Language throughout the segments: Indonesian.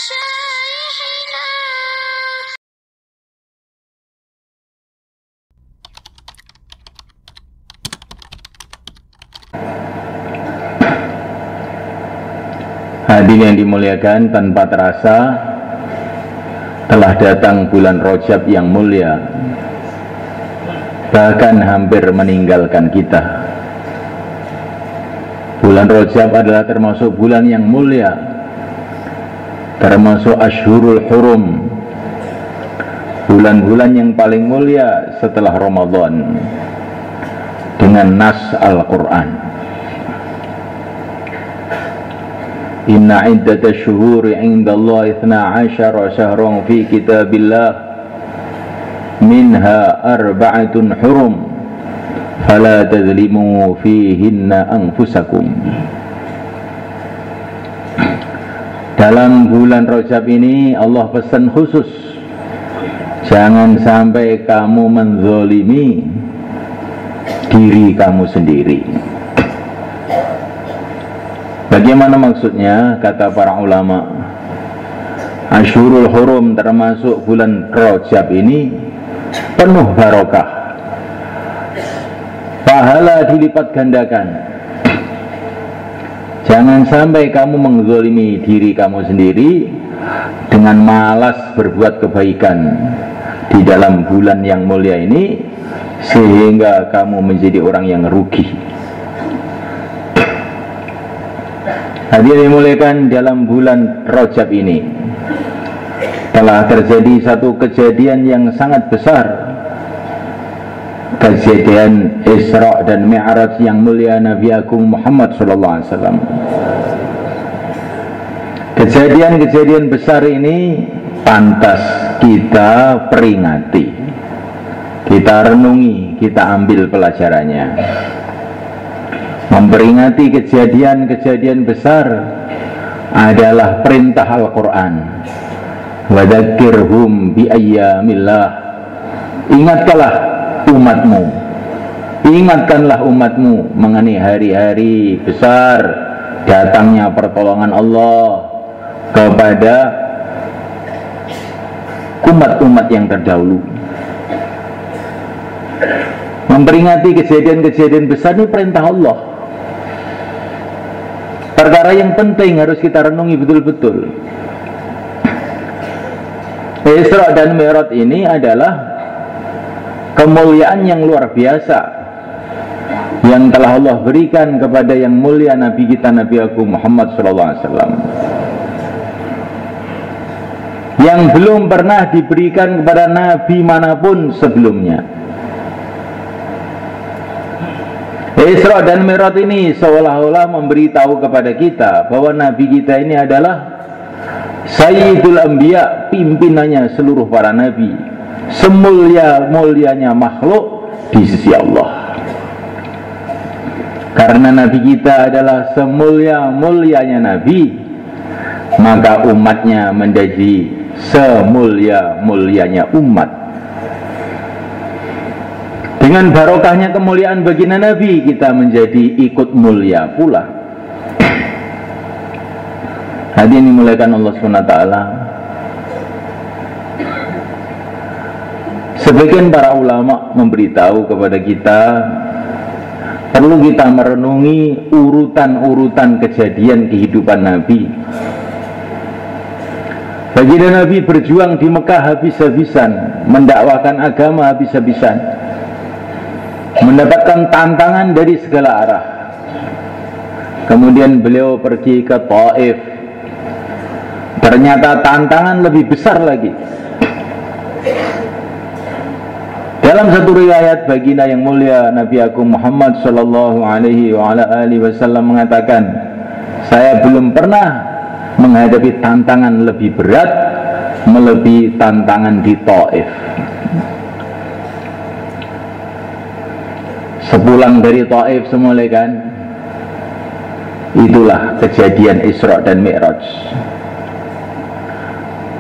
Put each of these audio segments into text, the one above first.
مشايخنا. Hadirin yang dimuliakan, tanpa terasa telah datang bulan Rajab yang mulia, bahkan hampir meninggalkan kita. Bulan Rajab adalah termasuk bulan yang mulia, termasuk Ashhurul Hurum, bulan-bulan yang paling mulia setelah Ramadan dengan nas Al-Quran. Inna iddata syuhuri indallahi 12 syahran fi kitabillah minha arba'atun hurum fala tazlimu fihinna anfusakum. Dalam bulan Rajab ini Allah pesan khusus, jangan sampai kamu menzolimi diri kamu sendiri. Bagaimana maksudnya? Kata para ulama, Ashhurul Hurum termasuk bulan Rajab ini penuh barokah, pahala dilipat gandakan. Jangan sampai kamu menzalimi diri kamu sendiri dengan malas berbuat kebaikan di dalam bulan yang mulia ini, sehingga kamu menjadi orang yang rugi. Hadirin dimuliakan, dalam bulan Rajab ini telah terjadi satu kejadian yang sangat besar, kejadian Isra dan Mi'raj yang mulia Nabi Agung Muhammad SAW. Kejadian-kejadian besar ini pantas kita peringati, kita renungi, kita ambil pelajarannya. Memperingati kejadian-kejadian besar adalah perintah Al-Quran. Wadzakirhum biayyamillah. Ingatkanlah umatmu, ingatkanlah umatmu mengenai hari-hari besar datangnya pertolongan Allah kepada umat-umat yang terdahulu. Memperingati kejadian-kejadian besar ini perintah Allah. Perkara yang penting harus kita renungi betul-betul. Isra dan Mi'raj ini adalah kemuliaan yang luar biasa yang telah Allah berikan kepada yang mulia Nabi kita, Nabi Agung Muhammad SAW, yang belum pernah diberikan kepada Nabi manapun sebelumnya. Isra dan Mi'raj ini seolah-olah memberitahu kepada kita bahwa Nabi kita ini adalah Sayyidul Anbiya, pimpinannya seluruh para Nabi, semulia-mulianya makhluk di sisi Allah. Karena Nabi kita adalah semulia-mulianya Nabi, maka umatnya menjadi semulia-mulianya umat. Dengan barokahnya kemuliaan baginda Nabi, kita menjadi ikut mulia pula. Hadirin dimuliakan Allah SWT. Sebagian para ulama memberitahu kepada kita, perlu kita merenungi urutan-urutan kejadian kehidupan Nabi. Baginda Nabi berjuang di Mekah habis-habisan, mendakwakan agama habis-habisan, mendapatkan tantangan dari segala arah. Kemudian beliau pergi ke Taif, ternyata tantangan lebih besar lagi. Dalam satu riwayat, baginda yang mulia Nabi Agung Muhammad sallallahu alaihi wasallam mengatakan, saya belum pernah menghadapi tantangan lebih berat melebihi tantangan di Taif. Sepulang dari Taif semula kan, itulah kejadian Isra dan Mi'raj.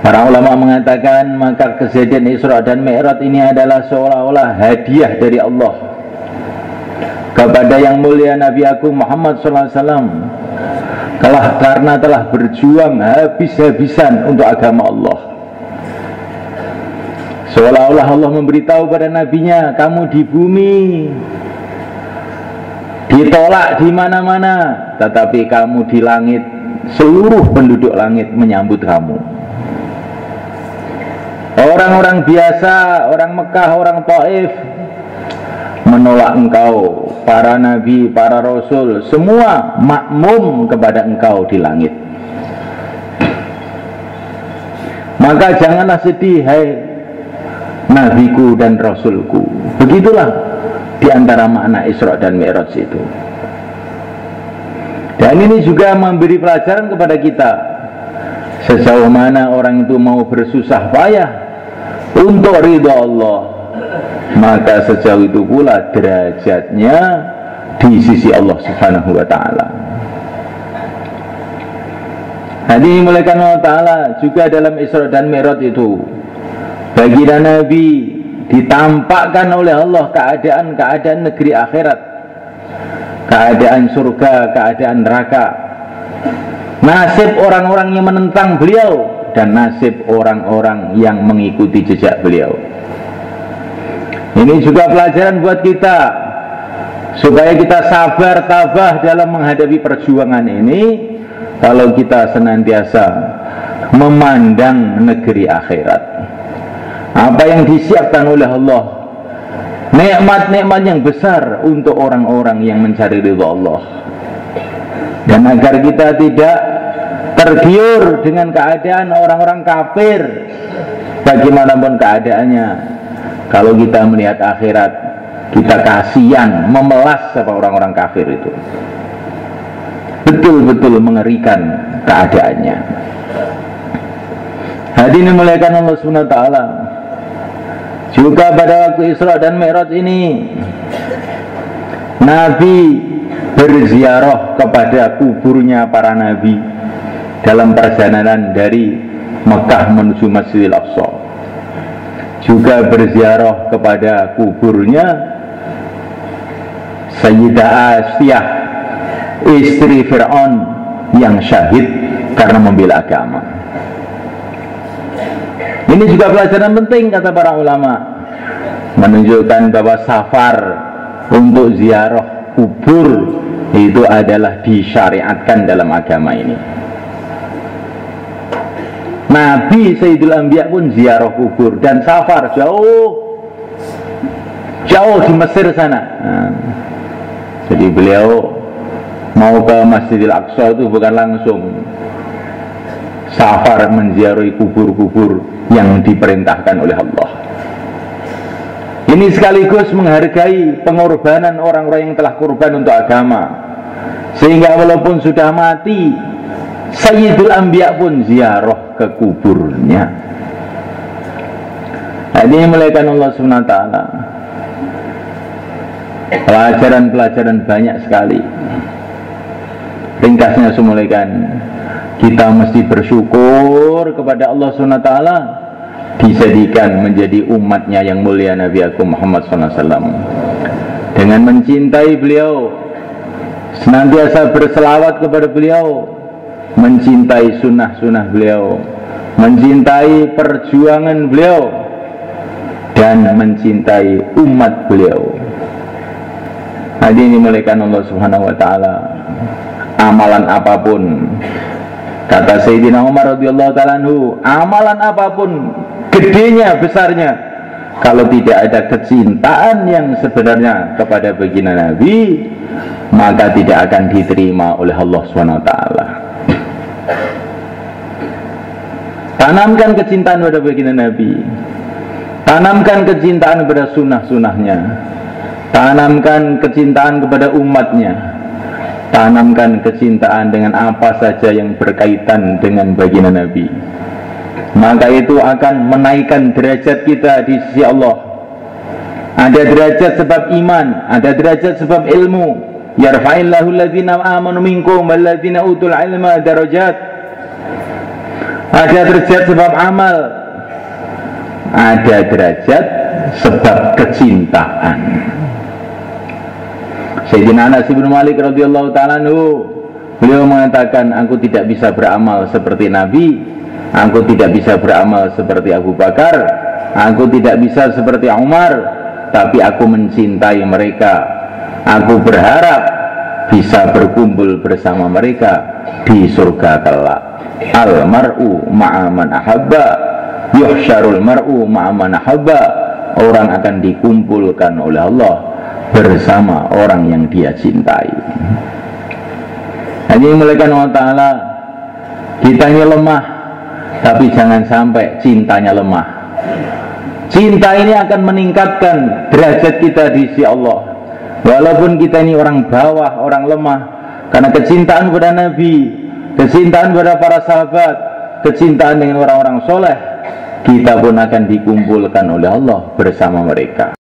Para ulama mengatakan maka kejadian Isra dan Mi'raj ini adalah seolah-olah hadiah dari Allah kepada yang mulia Nabi Agung Muhammad SAW, karena telah berjuang habis-habisan untuk agama Allah. Seolah-olah Allah memberitahu pada nabinya, kamu di bumi ditolak di mana-mana, tetapi kamu di langit, seluruh penduduk langit menyambut kamu. Orang-orang biasa, orang Mekah, orang Taif menolak engkau, para nabi, para rasul, semua makmum kepada engkau di langit. Maka janganlah sedih, hai nabiku dan rasulku. Begitulah di antara makna Isra dan Mi'raj itu. Dan ini juga memberi pelajaran kepada kita, sejauh mana orang itu mau bersusah payah untuk ridha Allah, maka sejauh itu pula derajatnya di sisi Allah Subhanahu wa ta'ala. Hadirin dimulakan Allah Ta'ala, juga dalam Isra dan Mi'raj itu baginda Nabi ditampakkan oleh Allah keadaan negeri akhirat, keadaan surga, keadaan neraka, nasib orang-orang yang menentang beliau dan nasib orang-orang yang mengikuti jejak beliau. Ini juga pelajaran buat kita, supaya kita sabar tabah dalam menghadapi perjuangan ini, kalau kita senantiasa memandang negeri akhirat, apa yang disiapkan oleh Allah, nikmat-nikmat yang besar untuk orang-orang yang mencari ridha Allah. Dan agar kita tidak tergiur dengan keadaan orang-orang kafir, bagaimanapun keadaannya, kalau kita melihat akhirat, kita kasihan, memelas sama orang-orang kafir itu. Betul-betul mengerikan keadaannya. Hadirin dimuliakan Allah Subhanahu wa ta'ala, juga pada waktu Isra dan Mi'raj ini, Nabi berziarah kepada kuburnya para nabi dalam perjalanan dari Mekah menuju Masjidil Aqsa. Juga berziarah kepada kuburnya Sayyidah Asiyah, istri Fir'aun yang syahid karena membela agama. Ini juga pelajaran penting, kata para ulama, menunjukkan bahwa safar untuk ziarah kubur itu adalah disyariatkan dalam agama ini. Nabi Sayyidul Anbiya pun ziarah kubur dan safar jauh di Mesir sana. Jadi beliau mau ke Masjidil Aqsa itu bukan langsung safar menziarahi kubur-kubur yang diperintahkan oleh Allah. Ini sekaligus menghargai pengorbanan orang-orang yang telah korban untuk agama, sehingga walaupun sudah mati, Sayyidul Anbiya pun ziarah ke kuburnya. Ini melihatkan Allah SWT pelajaran-pelajaran banyak sekali. Ringkasnya semulaikan, kita mesti bersyukur kepada Allah SWT dijadikan menjadi umatnya yang mulia Nabi Agung Muhammad SAW, dengan mencintai beliau, senantiasa berselawat kepada beliau, mencintai sunnah-sunnah beliau, mencintai perjuangan beliau, dan mencintai umat beliau. Hadirin dimuliakan Allah Subhanahu wa ta'ala, amalan apapun, kata Sayyidina Umar radhiyallahu ta'ala anhu, amalan apapun, gedenya, besarnya, kalau tidak ada kecintaan yang sebenarnya kepada baginda Nabi, maka tidak akan diterima oleh Allah SWT. Tanamkan kecintaan pada baginda Nabi, tanamkan kecintaan kepada sunnah-sunnahnya, tanamkan kecintaan kepada umatnya, tanamkan kecintaan dengan apa saja yang berkaitan dengan baginda Nabi. Maka itu akan menaikkan derajat kita di sisi Allah. Ada derajat sebab iman, ada derajat sebab ilmu. Yarfa'illahu alladhina amanu minkum walladhina utul ilma darajat. Ada derajat sebab amal, ada derajat sebab kecintaan. Sayyidina Anas bin Malik radhiyallahu ta'ala anhu Beliau mengatakan, aku tidak bisa beramal seperti Nabi, aku tidak bisa beramal seperti Abu Bakar, aku tidak bisa seperti Umar, tapi aku mencintai mereka. Aku berharap bisa berkumpul bersama mereka di surga kelak. Al mar'u ma'a man ahabba, yuhsyarul mar'u ma'a man ahabba. Orang akan dikumpulkan oleh Allah bersama orang yang dia cintai. Hanya mulakan Allah Ta'ala, kitanya lemah, tapi jangan sampai cintanya lemah. Cinta ini akan meningkatkan derajat kita di sisi Allah. Walaupun kita ini orang bawah, orang lemah, karena kecintaan kepada Nabi, kecintaan kepada para sahabat, kecintaan dengan orang-orang soleh, kita pun akan dikumpulkan oleh Allah bersama mereka.